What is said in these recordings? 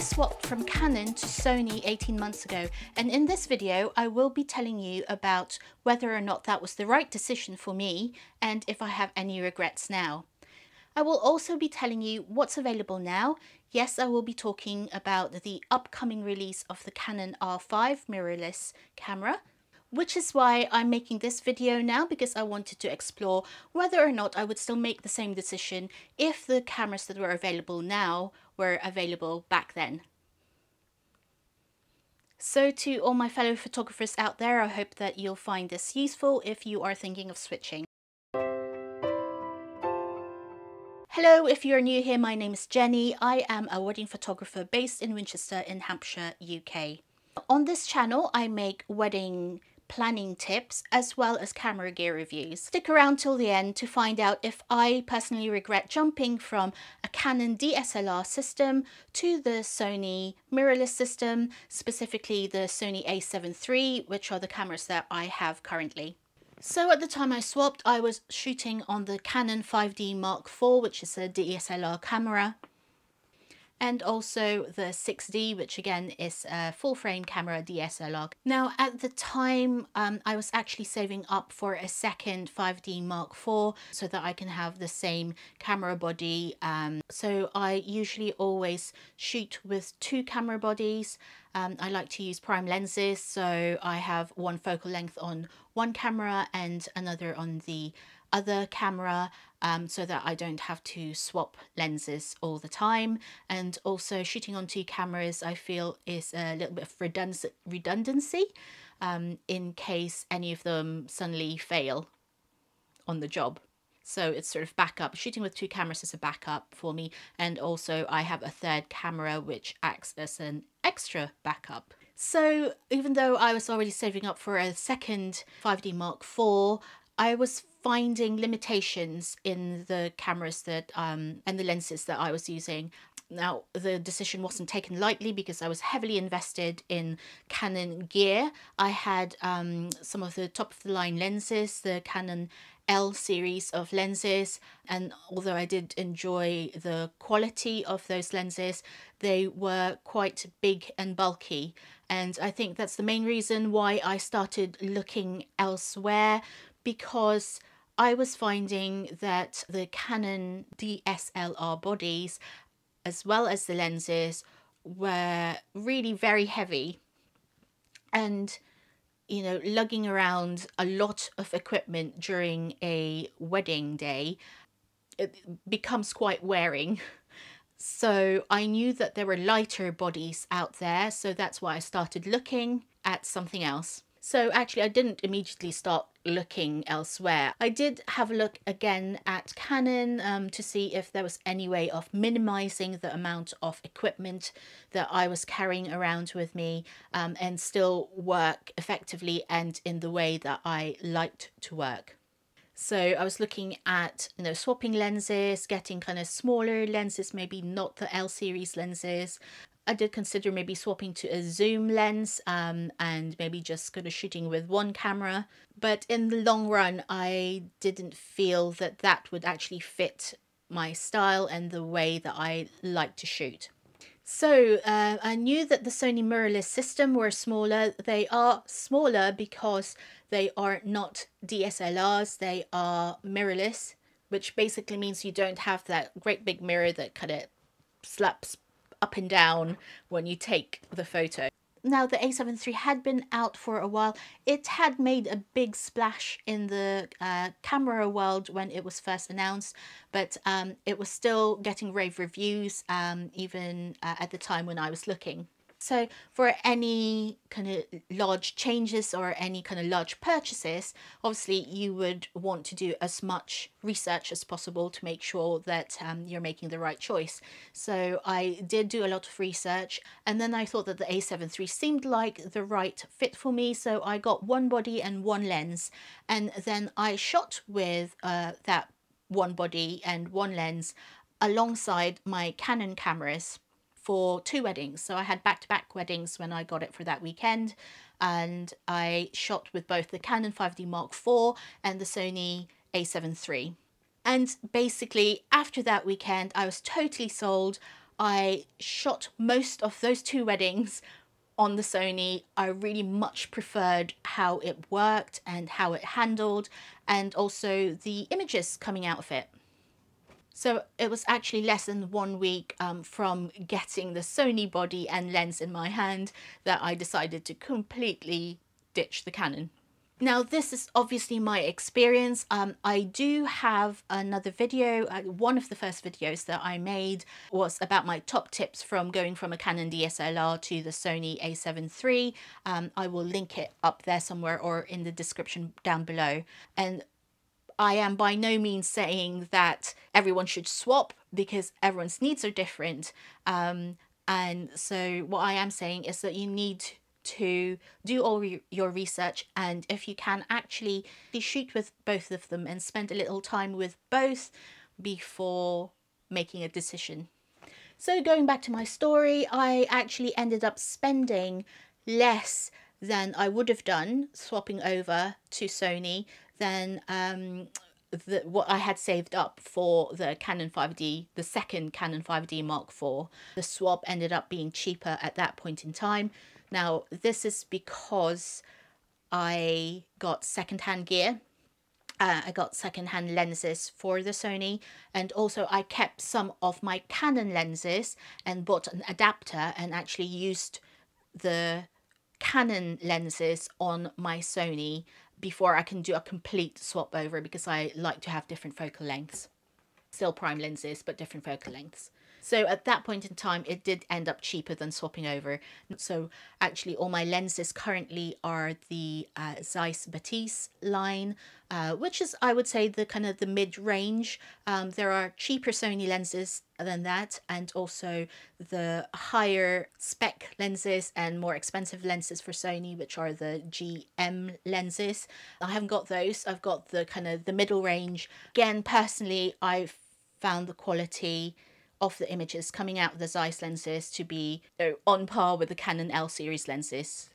swapped from Canon to Sony 18 months ago, and in this video I will be telling you about whether or not that was the right decision for me and if I have any regrets now. I will also be telling you what's available now. Yes, I will be talking about the upcoming release of the Canon R5 mirrorless camera, which is why I'm making this video now, because I wanted to explore whether or not I would still make the same decision if the cameras that were available now were available back then. So to all my fellow photographers out there, I hope that you'll find this useful if you are thinking of switching. Hello, if you're new here, my name is Jenny. I am a wedding photographer based in Winchester in Hampshire, UK. On this channel, I make wedding planning tips as well as camera gear reviews. Stick around till the end to find out if I personally regret jumping from a Canon DSLR system to the Sony mirrorless system, specifically the Sony A7 III, which are the cameras that I have currently. So at the time I swapped, I was shooting on the Canon 5D Mark IV, which is a DSLR camera, and also the 6D, which again is a full frame camera DSLR. Now at the time I was actually saving up for a second 5D Mark IV so that I can have the same camera body. So I usually always shoot with two camera bodies. I like to use prime lenses, so I have one focal length on one camera and another on the other camera, so that I don't have to swap lenses all the time. And also shooting on two cameras I feel is a little bit of redundancy in case any of them suddenly fail on the job. So it's sort of backup. Shooting with two cameras is a backup for me, and also I have a third camera which acts as an extra backup. So even though I was already saving up for a second 5D Mark IV, I was finding limitations in the cameras that and the lenses that I was using. Now, the decision wasn't taken lightly because I was heavily invested in Canon gear. I had some of the top of the line lenses, the Canon L series of lenses, and although I did enjoy the quality of those lenses, they were quite big and bulky. And I think that's the main reason why I started looking elsewhere, because I was finding that the Canon DSLR bodies, as well as the lenses, were really very heavy, and you know, lugging around a lot of equipment during a wedding day, it becomes quite wearing. So I knew that there were lighter bodies out there, so that's why I started looking at something else. So actually I didn't immediately start looking elsewhere. I did have a look again at Canon to see if there was any way of minimizing the amount of equipment that I was carrying around with me and still work effectively and in the way that I liked to work. So I was looking at, you know, swapping lenses, getting kind of smaller lenses, maybe not the L series lenses. I did consider maybe swapping to a zoom lens and maybe just kind of shooting with one camera. But in the long run, I didn't feel that that would actually fit my style and the way that I like to shoot. So I knew that the Sony mirrorless system were smaller. They are smaller because they are not DSLRs, they are mirrorless, which basically means you don't have that great big mirror that kind of slaps up and down when you take the photo. Now, the A7 III had been out for a while. It had made a big splash in the camera world when it was first announced, but it was still getting rave reviews even at the time when I was looking. So for any kind of large changes or any kind of large purchases, obviously you would want to do as much research as possible to make sure that you're making the right choice. So I did do a lot of research, and then I thought that the A7 III seemed like the right fit for me. So I got one body and one lens, and then I shot with that one body and one lens alongside my Canon cameras for two weddings. So I had back-to-back weddings when I got it for that weekend, and I shot with both the Canon 5D Mark IV and the Sony A7 III. And basically after that weekend I was totally sold I shot most of those two weddings on the Sony. I really much preferred how it worked and how it handled, and also the images coming out of it. So it was actually less than 1 week from getting the Sony body and lens in my hand that I decided to completely ditch the Canon. Now, this is obviously my experience. I do have another video. One of the first videos that I made was about my top tips from going from a Canon DSLR to the Sony A7 III. I will link it up there somewhere or in the description down below. And I am by no means saying that everyone should swap, because everyone's needs are different. And so what I am saying is that you need to do all your research, and if you can actually shoot with both of them and spend a little time with both before making a decision. So going back to my story, I actually ended up spending less than I would have done swapping over to Sony than what I had saved up for the Canon 5D, the second Canon 5D Mark IV. The swap ended up being cheaper at that point in time. Now, this is because I got secondhand gear. I got secondhand lenses for the Sony, and also I kept some of my Canon lenses and bought an adapter and actually used the Canon lenses on my Sony before I can do a complete swap over, because I like to have different focal lengths. Still prime lenses, but different focal lengths. So at that point in time, it did end up cheaper than swapping over. So actually all my lenses currently are the Zeiss Batis line, which is, I would say, the kind of the mid-range. There are cheaper Sony lenses than that, and also the higher spec lenses and more expensive lenses for Sony, which are the GM lenses. I haven't got those. I've got the kind of the middle range. Again, personally, I've found the quality of the images coming out of the Zeiss lenses to be on par with the Canon L series lenses.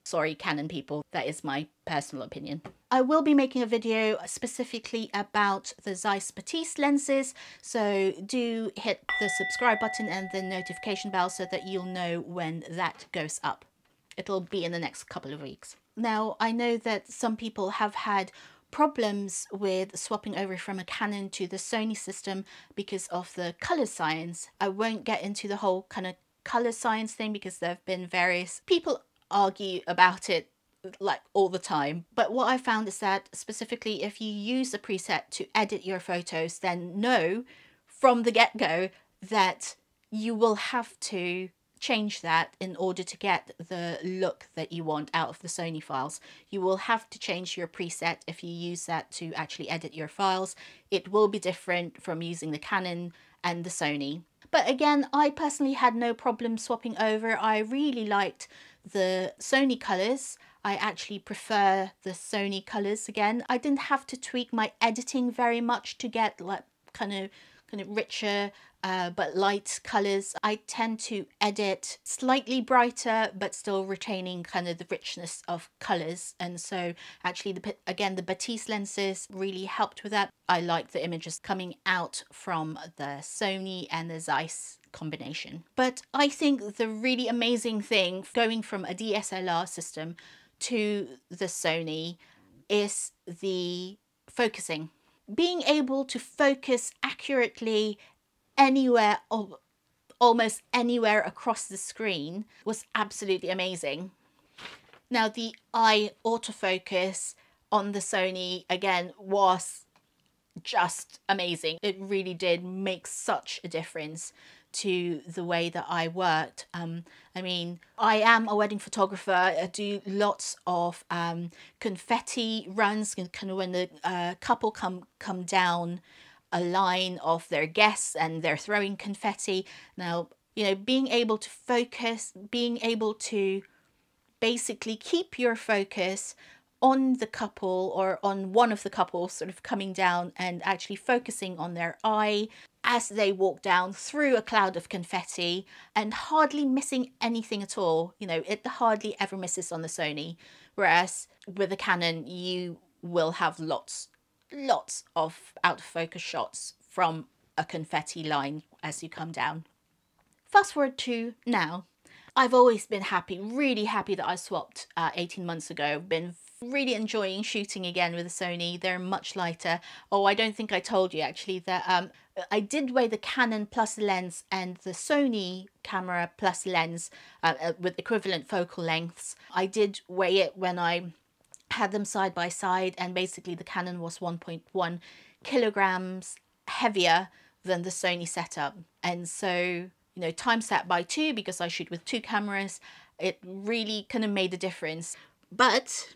Sorry Canon people, that is my personal opinion. I will be making a video specifically about the Zeiss Batis lenses, so do hit the subscribe button and the notification bell so that you'll know when that goes up. It'll be in the next couple of weeks. Now, I know that some people have had problems with swapping over from a Canon to the Sony system because of the color science. I won't get into the whole kind of color science thing, because there have been various people argue about it like all the time. But what I found is that specifically if you use a preset to edit your photos, then know from the get-go that you will have to change that in order to get the look that you want out of the Sony files. You will have to change your preset if you use that to actually edit your files. It will be different from using the Canon and the Sony. But again, I personally had no problem swapping over. I really liked the Sony colors. I actually prefer the Sony colors again. I didn't have to tweak my editing very much to get like kind of richer but light colors. I tend to edit slightly brighter but still retaining kind of the richness of colors, and so actually the Batis lenses really helped with that. I like the images coming out from the Sony and the Zeiss combination. But I think the really amazing thing going from a DSLR system to the Sony is the focusing. Being able to focus accurately anywhere, or almost anywhere across the screen, was absolutely amazing. Now, the eye autofocus on the Sony, again, was just amazing. It really did make such a difference to the way that I worked. I mean, I am a wedding photographer. I do lots of confetti runs, kind of when the couple come down a line of their guests and they're throwing confetti. Now, being able to focus, being able to basically keep your focus on the couple or on one of the couples sort of coming down and actually focusing on their eye as they walk down through a cloud of confetti and hardly missing anything at all. It hardly ever misses on the Sony, whereas with the Canon you will have lots of out of focus shots from a confetti line as you come down. fast forward to now. I've always been happy, really happy that I swapped 18 months ago. I've been really enjoying shooting again with the Sony. They're much lighter. Oh, I don't think I told you actually that I did weigh the Canon plus lens and the Sony camera plus lens with equivalent focal lengths. I did weigh it when I had them side by side, and basically the Canon was 1.1 kilograms heavier than the Sony setup. And so, you know, times that by 2, because I shoot with 2 cameras, it really kind of made a difference. But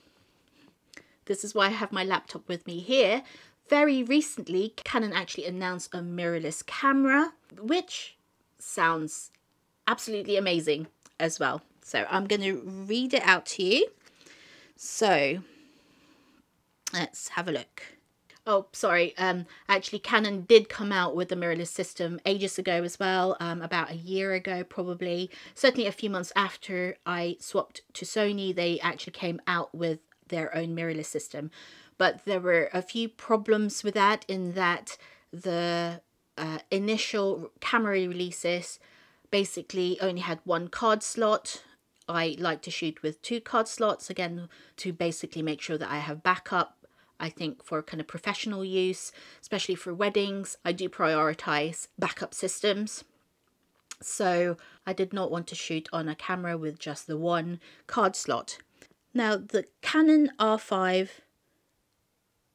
this is why I have my laptop with me here. Very recently, Canon actually announced a mirrorless camera, which sounds absolutely amazing as well. So I'm going to read it out to you. So let's have a look. Oh, sorry. Actually, Canon did come out with the mirrorless system ages ago as well, about a year ago, probably. Certainly a few months after I swapped to Sony, they actually came out with their own mirrorless system. But there were a few problems with that, in that the initial camera releases basically only had 1 card slot. I like to shoot with 2 card slots, again, to basically make sure that I have backup. I think for kind of professional use, especially for weddings, I do prioritize backup systems. So I did not want to shoot on a camera with just the 1 card slot. Now, the Canon R5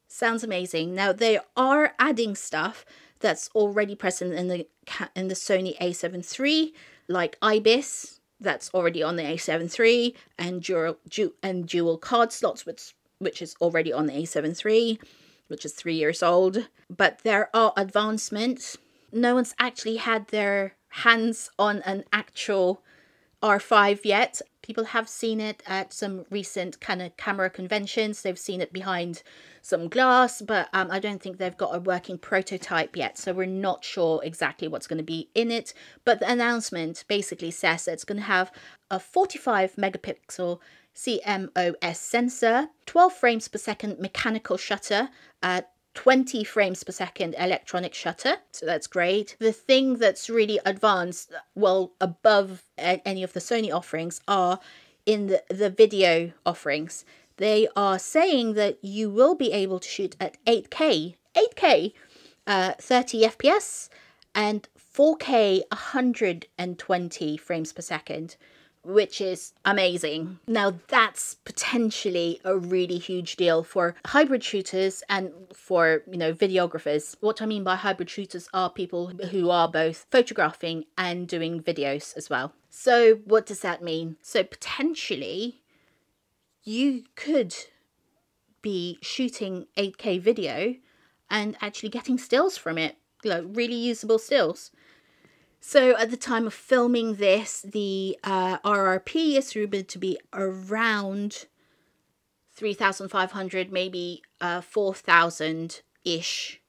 sounds amazing. Now, they are adding stuff that's already present in the Sony A7iii, like IBIS. That's already on the A7iii, and dual card slots, which is already on the A7iii, which is 3 years old. But there are advancements. No one's actually had their hands on an actual R5 yet. People have seen it at some recent kind of camera conventions. They've seen it behind some glass, but I don't think they've got a working prototype yet. So we're not sure exactly what's going to be in it. But the announcement basically says that it's going to have a 45 megapixel CMOS sensor, 12 frames per second mechanical shutter, 20 frames per second electronic shutter. So that's great. The thing that's really advanced, well, above any of the Sony offerings, are in the video offerings. They are saying that you will be able to shoot at 8K, 30 FPS, and 4K 120 frames per second, which is amazing. Now, that's potentially a really huge deal for hybrid shooters and for, you know, videographers. What I mean by hybrid shooters are people who are both photographing and doing videos as well. So what does that mean? So potentially you could be shooting 8K video and actually getting stills from it, like really usable stills. So at the time of filming this, the RRP is rumored to be around 3,500, maybe 4,000-ish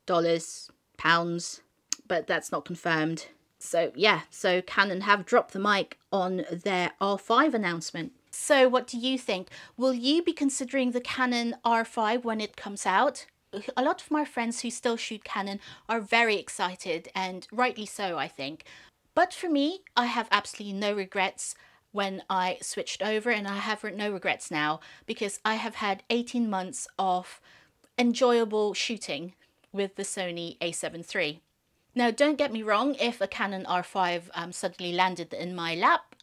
dollars, pounds, but that's not confirmed. So yeah, so Canon have dropped the mic on their R5 announcement. So what do you think? Will you be considering the Canon R5 when it comes out? A lot of my friends who still shoot Canon are very excited, and rightly so, I think. But for me, I have absolutely no regrets when I switched over, and I have no regrets now because I have had 18 months of enjoyable shooting with the Sony A7iii. Now, don't get me wrong, if a Canon R5 suddenly landed in my lap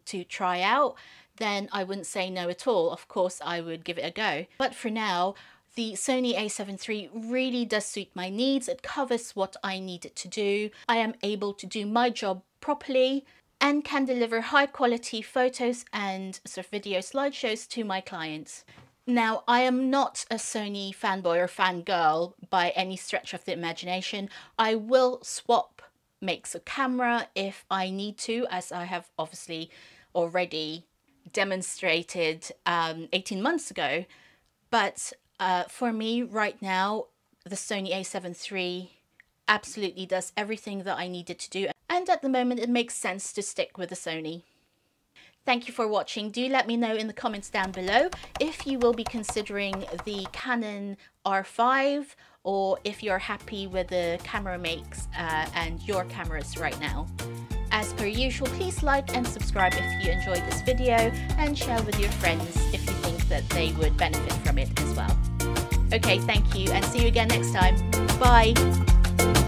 to try out, then I wouldn't say no at all. Of course, I would give it a go. But for now, the Sony A7iii really does suit my needs. It covers what I need it to do. I am able to do my job properly and can deliver high quality photos and sort of video slideshows to my clients. Now, I am not a Sony fanboy or fangirl by any stretch of the imagination. I will swap makes of camera if I need to, as I have obviously already demonstrated 18 months ago. But for me right now, the Sony A7iii absolutely does everything that I needed to do. And at the moment, it makes sense to stick with the Sony. Thank you for watching. Do let me know in the comments down below if you will be considering the Canon R5 or if you're happy with the camera makes and your cameras right now. As per usual, please like and subscribe if you enjoyed this video and share with your friends if you think that they would benefit from it as well. Okay, thank you and see you again next time. Bye.